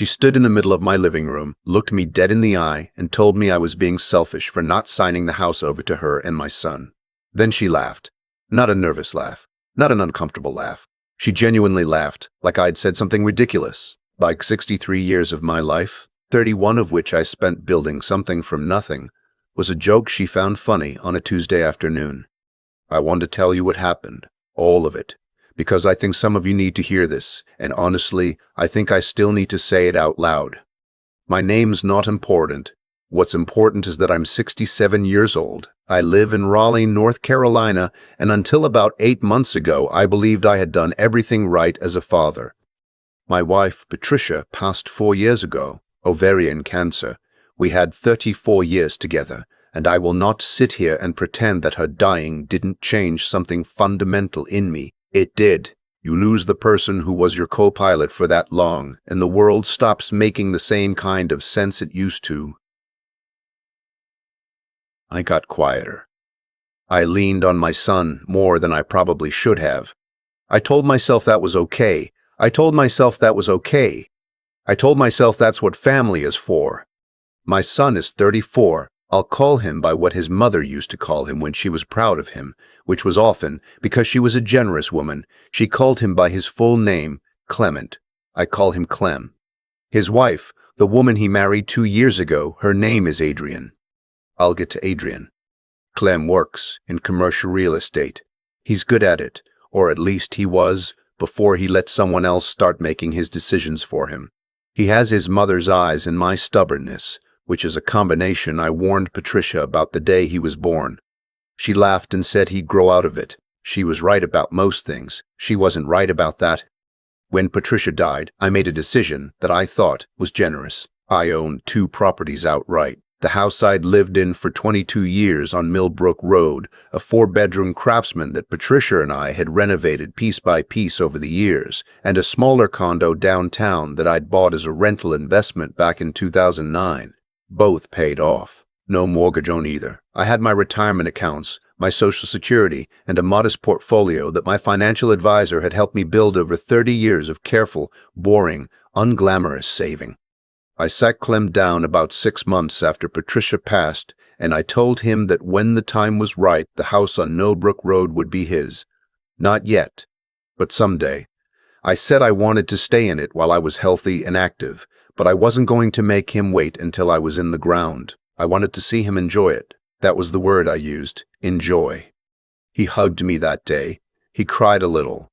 She stood in the middle of my living room, looked me dead in the eye, and told me I was being selfish for not signing the house over to her and my son. Then she laughed. Not a nervous laugh, not an uncomfortable laugh. She genuinely laughed, like I'd said something ridiculous. Like 63 years of my life, 31 of which I spent building something from nothing, was a joke she found funny on a Tuesday afternoon. I want to tell you what happened, all of it, because I think some of you need to hear this, and honestly, I think I still need to say it out loud. My name's not important. What's important is that I'm 67 years old. I live in Raleigh, North Carolina, and until about 8 months ago, I believed I had done everything right as a father. My wife, Patricia, passed 4 years ago, ovarian cancer. We had 34 years together, and I will not sit here and pretend that her dying didn't change something fundamental in me. It did. You lose the person who was your co-pilot for that long, and the world stops making the same kind of sense it used to. I got quieter. I leaned on my son more than I probably should have. I told myself that was okay. I told myself that was okay. I told myself that's what family is for. My son is 34. I'll call him by what his mother used to call him when she was proud of him, which was often because she was a generous woman. She called him by his full name, Clement. I call him Clem. His wife, the woman he married 2 years ago, her name is Adrian. I'll get to Adrian. Clem works in commercial real estate. He's good at it, or at least he was, before he let someone else start making his decisions for him. He has his mother's eyes and my stubbornness, which is a combination I warned Patricia about the day he was born. She laughed and said he'd grow out of it. She was right about most things. She wasn't right about that. When Patricia died, I made a decision that I thought was generous. I owned 2 properties outright. The house I'd lived in for 22 years on Millbrook Road, a 4-bedroom craftsman that Patricia and I had renovated piece by piece over the years, and a smaller condo downtown that I'd bought as a rental investment back in 2009. Both paid off. No mortgage on either. I had my retirement accounts, my Social Security, and a modest portfolio that my financial advisor had helped me build over 30 years of careful, boring, unglamorous saving. I sat Clem down about 6 months after Patricia passed, and I told him that when the time was right, the house on Millbrook Road would be his. Not yet, but someday. I said I wanted to stay in it while I was healthy and active, but I wasn't going to make him wait until I was in the ground. I wanted to see him enjoy it. That was the word I used, enjoy. He hugged me that day. He cried a little.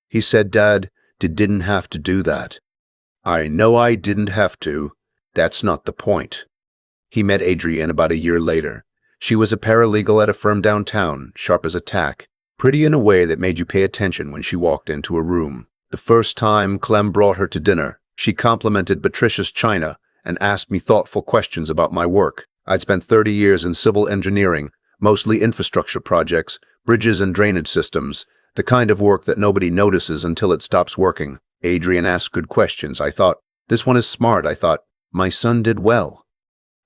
He said, "Dad, didn't have to do that." I know I didn't have to. That's not the point. He met Adrienne about a year later. She was a paralegal at a firm downtown, sharp as a tack, pretty in a way that made you pay attention when she walked into a room. The first time Clem brought her to dinner, she complimented Patricia's china and asked me thoughtful questions about my work. I'd spent 30 years in civil engineering, mostly infrastructure projects, bridges and drainage systems, the kind of work that nobody notices until it stops working. Adrian asked good questions. I thought, this one is smart. I thought, my son did well.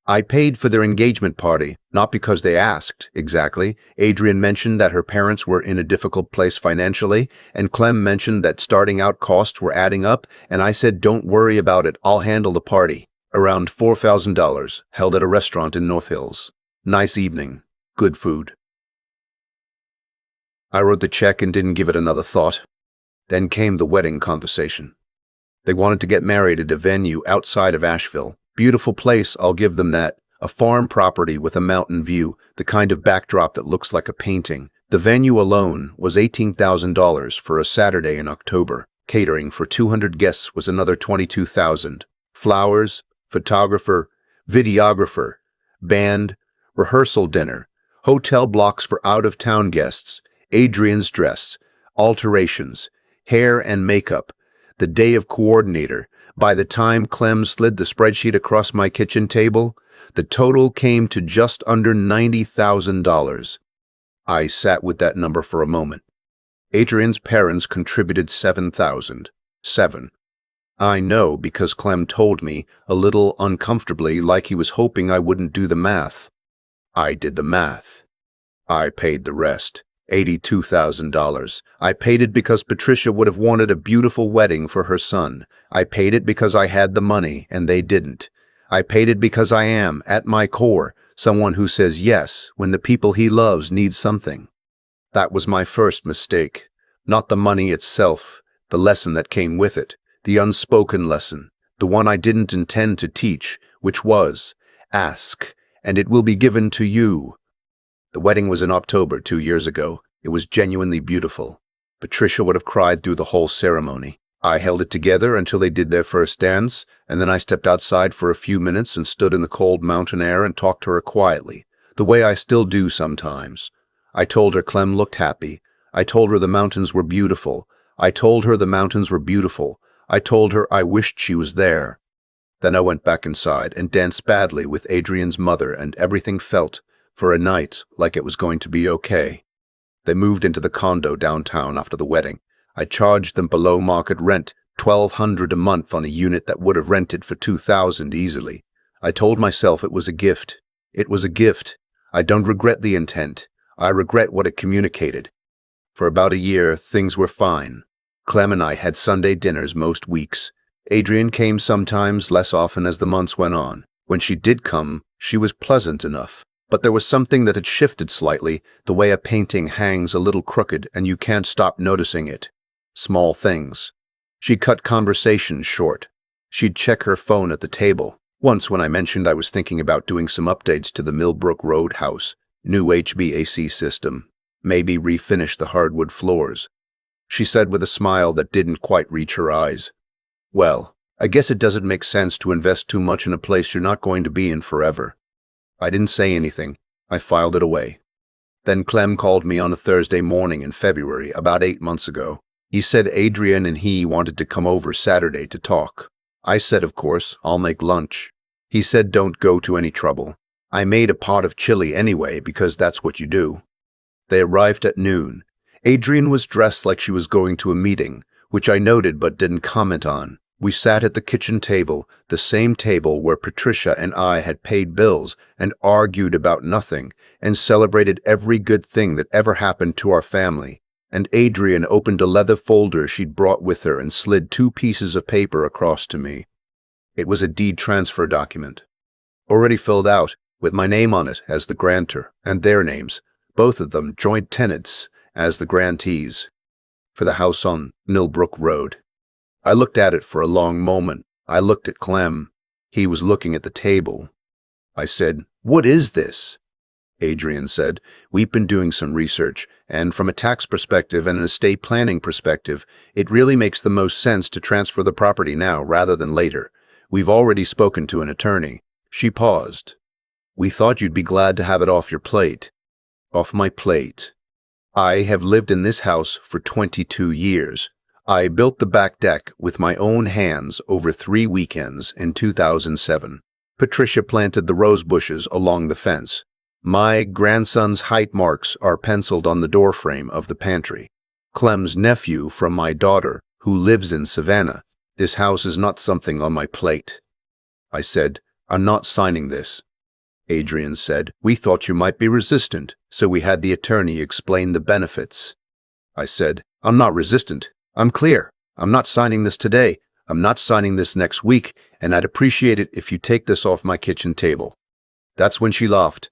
I paid for their engagement party, not because they asked, exactly. Adrian mentioned that her parents were in a difficult place financially, and Clem mentioned that starting out costs were adding up, and I said, don't worry about it, I'll handle the party. Around $4,000, held at a restaurant in North Hills. Nice evening, good food. I wrote the check and didn't give it another thought. Then came the wedding conversation. They wanted to get married at a venue outside of Asheville. Beautiful place, I'll give them that. A farm property with a mountain view, the kind of backdrop that looks like a painting. The venue alone was $18,000 for a Saturday in October. Catering for 200 guests was another $22,000. Flowers, photographer, videographer, band, rehearsal dinner, hotel blocks for out-of-town guests, Adrian's dress, alterations, hair and makeup, the day of coordinator. By the time Clem slid the spreadsheet across my kitchen table, the total came to just under $90,000. I sat with that number for a moment. Adrian's parents contributed $7,000. I know because Clem told me, a little uncomfortably, like he was hoping I wouldn't do the math. I did the math. I paid the rest. $82,000. I paid it because Patricia would have wanted a beautiful wedding for her son. I paid it because I had the money and they didn't. I paid it because I am, at my core, someone who says yes when the people he loves need something. That was my first mistake. Not the money itself, the lesson that came with it, the unspoken lesson, the one I didn't intend to teach, which was, ask, and it will be given to you. The wedding was in October 2 years ago. It was genuinely beautiful. Patricia would have cried through the whole ceremony. I held it together until they did their first dance, and then I stepped outside for a few minutes and stood in the cold mountain air and talked to her quietly, the way I still do sometimes. I told her Clem looked happy. I told her the mountains were beautiful. I told her the mountains were beautiful. I told her I wished she was there. Then I went back inside and danced badly with Adrian's mother, and everything felt, for a night, like it was going to be okay. They moved into the condo downtown after the wedding. I charged them below market rent, $1,200 a month on a unit that would have rented for $2,000 easily. I told myself it was a gift. It was a gift. I don't regret the intent. I regret what it communicated. For about a year, things were fine. Clem and I had Sunday dinners most weeks. Adrian came sometimes, less often as the months went on. When she did come, she was pleasant enough. But there was something that had shifted slightly, the way a painting hangs a little crooked and you can't stop noticing it. Small things. She'd cut conversations short. She'd check her phone at the table. Once when I mentioned I was thinking about doing some updates to the Millbrook Road house, new HVAC system, maybe refinish the hardwood floors, she said with a smile that didn't quite reach her eyes, "Well, I guess it doesn't make sense to invest too much in a place you're not going to be in forever." I didn't say anything. I filed it away. Then Clem called me on a Thursday morning in February, about 8 months ago. He said Adrian and he wanted to come over Saturday to talk. I said, of course, I'll make lunch. He said don't go to any trouble. I made a pot of chili anyway because that's what you do. They arrived at noon. Adrian was dressed like she was going to a meeting, which I noted but didn't comment on. We sat at the kitchen table, the same table where Patricia and I had paid bills and argued about nothing and celebrated every good thing that ever happened to our family. And Adrian opened a leather folder she'd brought with her and slid 2 pieces of paper across to me. It was a deed transfer document, already filled out, with my name on it as the grantor and their names, both of them joint tenants as the grantees, for the house on Millbrook Road. I looked at it for a long moment. I looked at Clem. He was looking at the table. I said, "What is this?" Adrian said, "We've been doing some research, and from a tax perspective and an estate planning perspective, it really makes the most sense to transfer the property now rather than later. We've already spoken to an attorney." She paused. "We thought you'd be glad to have it off your plate." "Off my plate. I have lived in this house for 22 years. I built the back deck with my own hands over 3 weekends in 2007. Patricia planted the rose bushes along the fence. My grandson's height marks are penciled on the doorframe of the pantry. Clem's nephew from my daughter, who lives in Savannah. This house is not something on my plate." I said, "I'm not signing this." Adrian said, "We thought you might be resistant, so we had the attorney explain the benefits." I said, "I'm not resistant. I'm clear. I'm not signing this today. I'm not signing this next week, and I'd appreciate it if you take this off my kitchen table." That's when she laughed.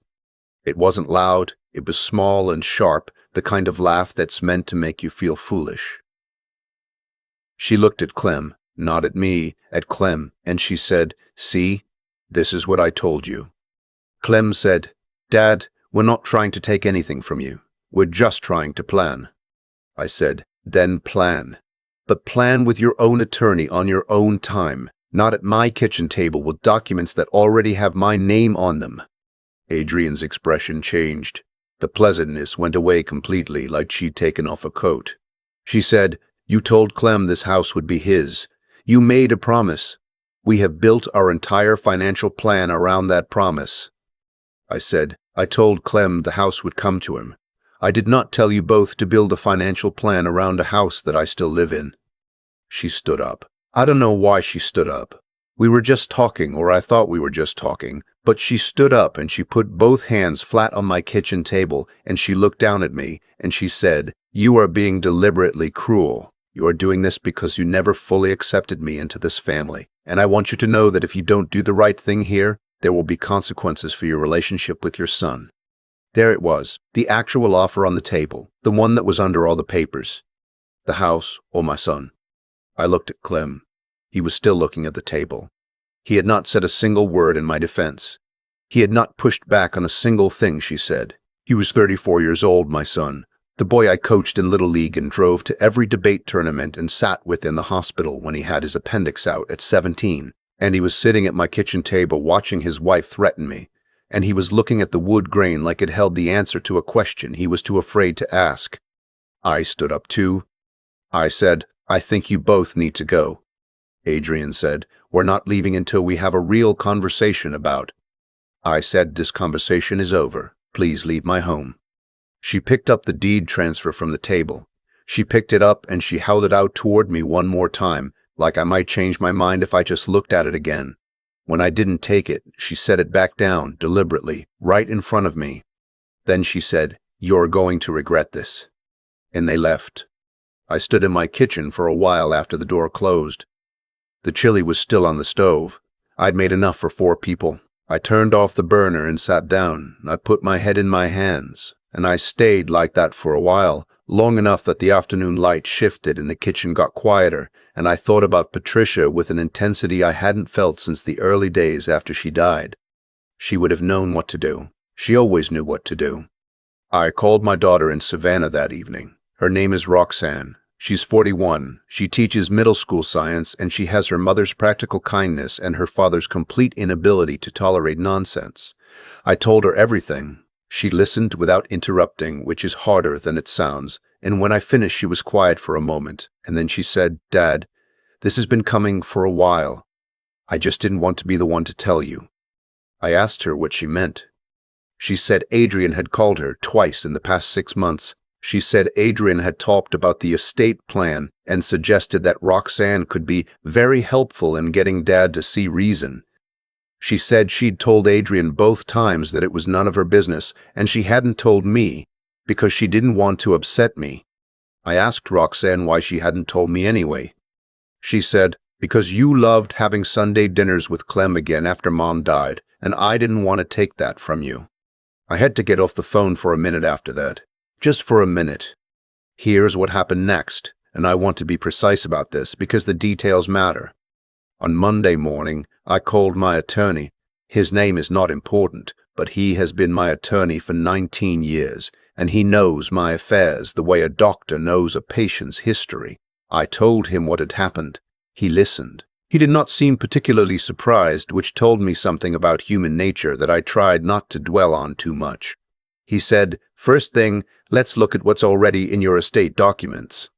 It wasn't loud. It was small and sharp, the kind of laugh that's meant to make you feel foolish. She looked at Clem, not at me, at Clem, and she said, "See, this is what I told you." Clem said, "Dad, we're not trying to take anything from you. We're just trying to plan." I said, "Then plan. But plan with your own attorney on your own time, not at my kitchen table with documents that already have my name on them." Adrian's expression changed. The pleasantness went away completely, like she'd taken off a coat. She said, "You told Clem this house would be his. You made a promise. We have built our entire financial plan around that promise." I said, "I told Clem the house would come to him. I did not tell you both to build a financial plan around a house that I still live in." She stood up. I don't know why she stood up. We were just talking, or I thought we were just talking, but she stood up and she put both hands flat on my kitchen table and she looked down at me and she said, "You are being deliberately cruel. You are doing this because you never fully accepted me into this family. And I want you to know that if you don't do the right thing here, there will be consequences for your relationship with your son." There it was, the actual offer on the table, the one that was under all the papers. The house or my son. I looked at Clem. He was still looking at the table. He had not said a single word in my defense. He had not pushed back on a single thing she said. He was 34 years old, my son. The boy I coached in Little League and drove to every debate tournament and sat with in the hospital when he had his appendix out at 17. And he was sitting at my kitchen table watching his wife threaten me. And he was looking at the wood grain like it held the answer to a question he was too afraid to ask. I stood up too. I said, "I think you both need to go." Adrian said, "We're not leaving until we have a real conversation about." I said, "This conversation is over. Please leave my home." She picked up the deed transfer from the table. She picked it up and she held it out toward me one more time, like I might change my mind if I just looked at it again. When I didn't take it, she set it back down, deliberately, right in front of me. Then she said, "You're going to regret this." And they left. I stood in my kitchen for a while after the door closed. The chili was still on the stove. I'd made enough for 4 people. I turned off the burner and sat down. I put my head in my hands, and I stayed like that for a while, long enough that the afternoon light shifted and the kitchen got quieter, and I thought about Patricia with an intensity I hadn't felt since the early days after she died. She would have known what to do. She always knew what to do. I called my daughter in Savannah that evening. Her name is Roxanne. She's 41. She teaches middle school science, and she has her mother's practical kindness and her father's complete inability to tolerate nonsense. I told her everything. She listened without interrupting, which is harder than it sounds, and when I finished she was quiet for a moment, and then she said, "Dad, this has been coming for a while. I just didn't want to be the one to tell you." I asked her what she meant. She said Adrian had called her twice in the past 6 months. She said Adrian had talked about the estate plan and suggested that Roxanne could be very helpful in getting Dad to see reason. She said she'd told Adrian both times that it was none of her business, and she hadn't told me because she didn't want to upset me. I asked Roxanne why she hadn't told me anyway. She said, "Because you loved having Sunday dinners with Clem again after Mom died, and I didn't want to take that from you." I had to get off the phone for a minute after that. Just for a minute. Here's what happened next, and I want to be precise about this because the details matter. On Monday morning, I called my attorney. His name is not important, but he has been my attorney for 19 years, and he knows my affairs the way a doctor knows a patient's history. I told him what had happened. He listened. He did not seem particularly surprised, which told me something about human nature that I tried not to dwell on too much. He said, "First thing, let's look at what's already in your estate documents."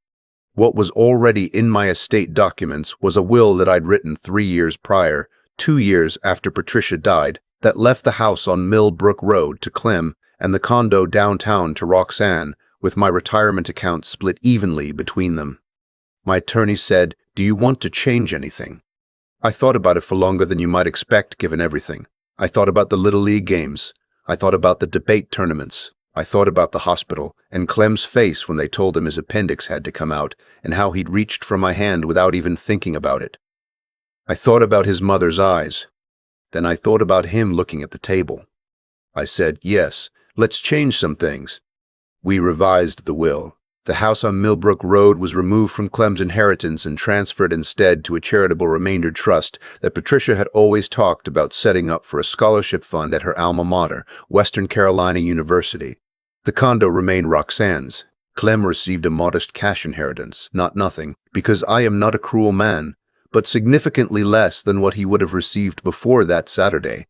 What was already in my estate documents was a will that I'd written 3 years prior, 2 years after Patricia died, that left the house on Millbrook Road to Clem and the condo downtown to Roxanne, with my retirement account split evenly between them. My attorney said, "Do you want to change anything?" I thought about it for longer than you might expect given everything. I thought about the Little League games. I thought about the debate tournaments. I thought about the hospital and Clem's face when they told him his appendix had to come out and how he'd reached for my hand without even thinking about it. I thought about his mother's eyes. Then I thought about him looking at the table. I said, "Yes, let's change some things." We revised the will. The house on Millbrook Road was removed from Clem's inheritance and transferred instead to a charitable remainder trust that Patricia had always talked about setting up for a scholarship fund at her alma mater, Western Carolina University. The condo remained Roxanne's. Clem received a modest cash inheritance, not nothing, because I am not a cruel man, but significantly less than what he would have received before that Saturday.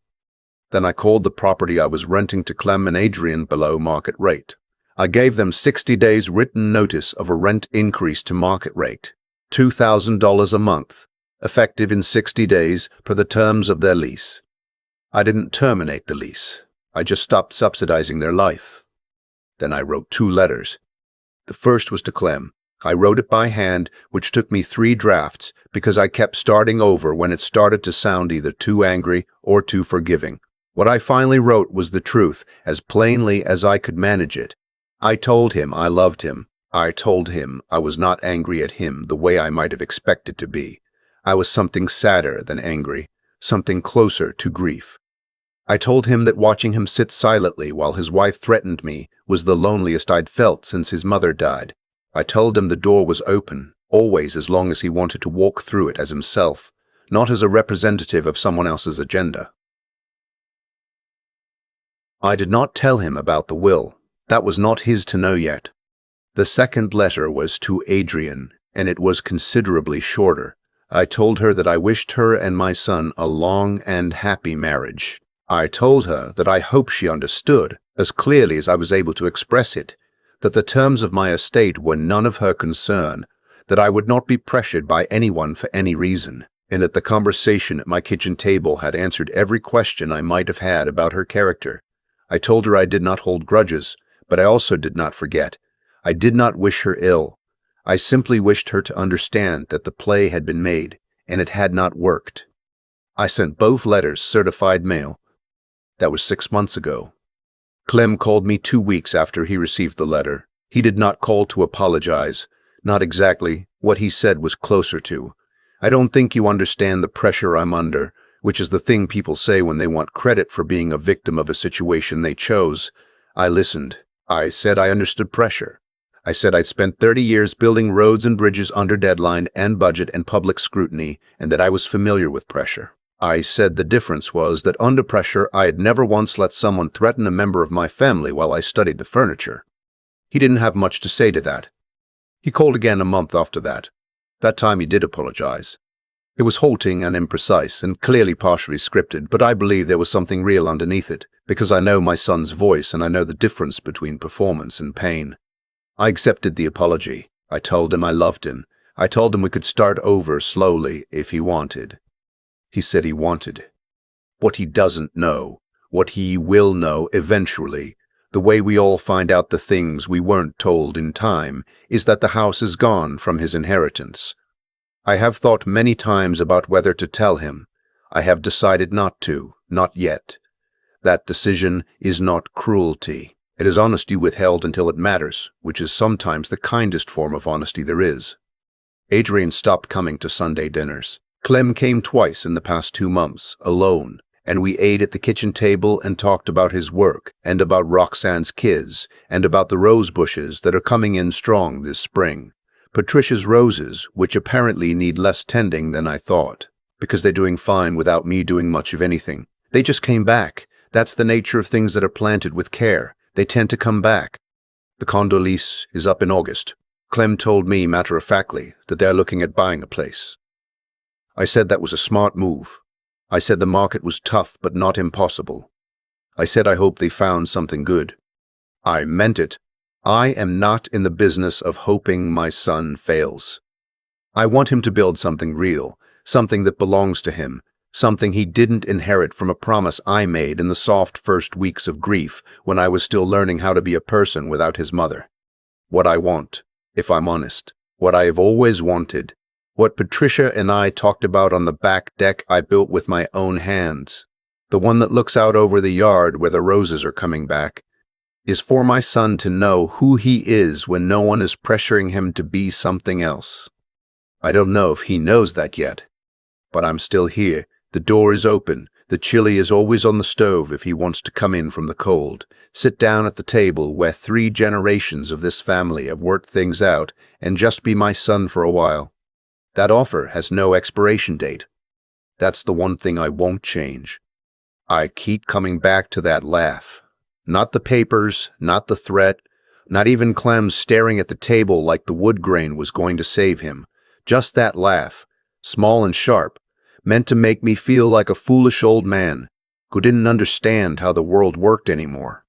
Then I called the property I was renting to Clem and Adrian below market rate. I gave them 60 days written notice of a rent increase to market rate, $2,000 a month, effective in 60 days per the terms of their lease. I didn't terminate the lease. I just stopped subsidizing their life. Then I wrote 2 letters. The first was to Clem. I wrote it by hand, which took me 3 drafts because I kept starting over when it started to sound either too angry or too forgiving. What I finally wrote was the truth, as plainly as I could manage it. I told him I loved him. I told him I was not angry at him the way I might have expected to be. I was something sadder than angry, something closer to grief. I told him that watching him sit silently while his wife threatened me was the loneliest I'd felt since his mother died. I told him the door was open, always as long as he wanted to walk through it as himself, not as a representative of someone else's agenda. I did not tell him about the will. That was not his to know yet. The second letter was to Adrian, and it was considerably shorter. I told her that I wished her and my son a long and happy marriage. I told her that I hoped she understood, as clearly as I was able to express it, that the terms of my estate were none of her concern, that I would not be pressured by anyone for any reason, and that the conversation at my kitchen table had answered every question I might have had about her character. I told her I did not hold grudges, but I also did not forget. I did not wish her ill. I simply wished her to understand that the play had been made, and it had not worked. I sent both letters certified mail. That was 6 months ago. Clem called me 2 weeks after he received the letter. He did not call to apologize. Not exactly. What he said was closer to, "I don't think you understand the pressure I'm under," which is the thing people say when they want credit for being a victim of a situation they chose. I listened. I said I understood pressure. I said I'd spent 30 years building roads and bridges under deadline and budget and public scrutiny, and that I was familiar with pressure. I said the difference was that under pressure I had never once let someone threaten a member of my family while I studied the furniture. He didn't have much to say to that. He called again a month after that. That time he did apologize. It was halting and imprecise and clearly partially scripted, but I believe there was something real underneath it, because I know my son's voice and I know the difference between performance and pain. I accepted the apology. I told him I loved him. I told him we could start over slowly if he wanted. He said he wanted. What he doesn't know, what he will know eventually, the way we all find out the things we weren't told in time, is that the house is gone from his inheritance. I have thought many times about whether to tell him. I have decided not to, not yet. That decision is not cruelty. It is honesty withheld until it matters, which is sometimes the kindest form of honesty there is. Adrian stopped coming to Sunday dinners. Clem came twice in the past 2 months, alone, and we ate at the kitchen table and talked about his work, and about Roxanne's kids, and about the rose bushes that are coming in strong this spring. Patricia's roses, which apparently need less tending than I thought, because they're doing fine without me doing much of anything. They just came back. That's the nature of things that are planted with care. They tend to come back. The condo lease is up in August. Clem told me matter-of-factly that they're looking at buying a place. I said that was a smart move. I said the market was tough but not impossible. I said I hoped they found something good. I meant it. I am not in the business of hoping my son fails. I want him to build something real, something that belongs to him, something he didn't inherit from a promise I made in the soft first weeks of grief when I was still learning how to be a person without his mother. What I want, if I'm honest, what I have always wanted, what Patricia and I talked about on the back deck I built with my own hands, the one that looks out over the yard where the roses are coming back, is for my son to know who he is when no one is pressuring him to be something else. I don't know if he knows that yet, but I'm still here. The door is open. The chili is always on the stove if he wants to come in from the cold. Sit down at the table where 3 generations of this family have worked things out and just be my son for a while. That offer has no expiration date. That's the one thing I won't change. I keep coming back to that laugh. Not the papers, not the threat, not even Clem staring at the table like the wood grain was going to save him. Just that laugh, small and sharp, meant to make me feel like a foolish old man who didn't understand how the world worked anymore.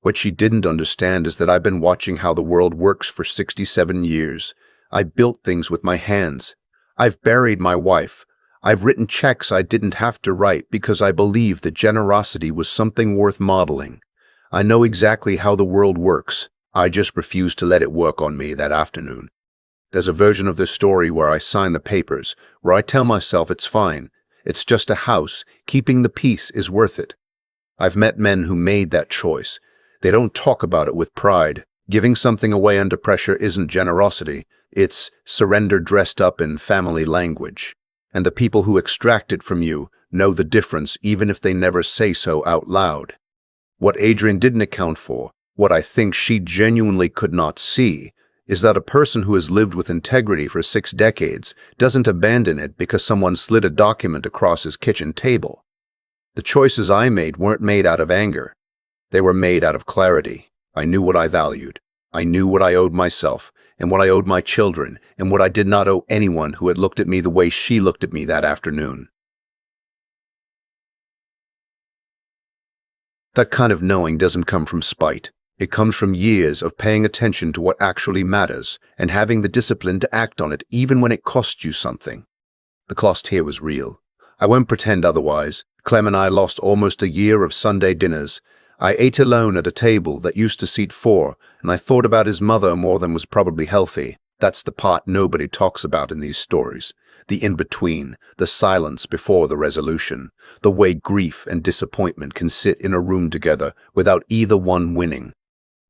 What she didn't understand is that I've been watching how the world works for 67 years. I built things with my hands. I've buried my wife. I've written checks I didn't have to write because I believed that generosity was something worth modeling. I know exactly how the world works. I just refused to let it work on me that afternoon. There's a version of this story where I sign the papers, where I tell myself it's fine. It's just a house. Keeping the peace is worth it. I've met men who made that choice. They don't talk about it with pride. Giving something away under pressure isn't generosity. It's surrender dressed up in family language. And the people who extract it from you know the difference even if they never say so out loud. What Adrian didn't account for, what I think she genuinely could not see, is that a person who has lived with integrity for 6 decades doesn't abandon it because someone slid a document across his kitchen table. The choices I made weren't made out of anger. They were made out of clarity. I knew what I valued. I knew what I owed myself, and what I owed my children, and what I did not owe anyone who had looked at me the way she looked at me that afternoon. That kind of knowing doesn't come from spite. It comes from years of paying attention to what actually matters and having the discipline to act on it even when it costs you something. The cost here was real. I won't pretend otherwise. Clem and I lost almost a year of Sunday dinners. I ate alone at a table that used to seat 4, and I thought about his mother more than was probably healthy. That's the part nobody talks about in these stories. The in-between, the silence before the resolution, the way grief and disappointment can sit in a room together without either one winning.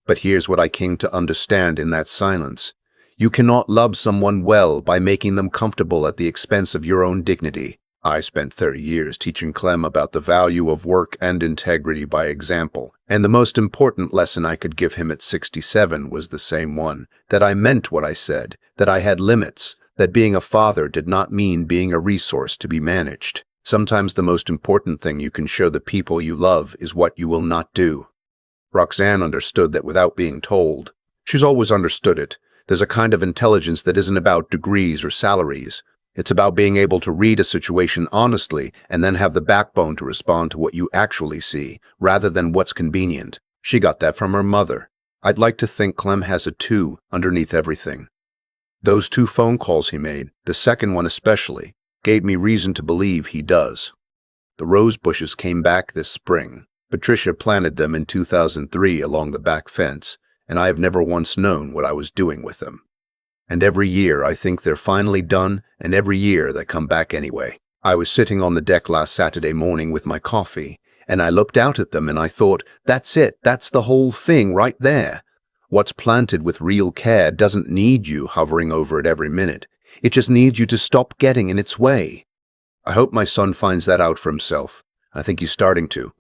But here's what I came to understand in that silence. You cannot love someone well by making them comfortable at the expense of your own dignity. I spent 30 years teaching Clem about the value of work and integrity by example, and the most important lesson I could give him at 67 was the same one, that I meant what I said, that I had limits, that being a father did not mean being a resource to be managed. Sometimes the most important thing you can show the people you love is what you will not do. Roxanne understood that without being told. She's always understood it. There's a kind of intelligence that isn't about degrees or salaries. It's about being able to read a situation honestly and then have the backbone to respond to what you actually see, rather than what's convenient. She got that from her mother. I'd like to think Clem has it too, underneath everything. Those 2 phone calls he made, the second one especially, gave me reason to believe he does. The rose bushes came back this spring. Patricia planted them in 2003 along the back fence, and I have never once known what I was doing with them. And every year I think they're finally done, and every year they come back anyway. I was sitting on the deck last Saturday morning with my coffee, and I looked out at them and I thought, that's it, that's the whole thing right there. What's planted with real care doesn't need you hovering over it every minute. It just needs you to stop getting in its way. I hope my son finds that out for himself. I think he's starting to.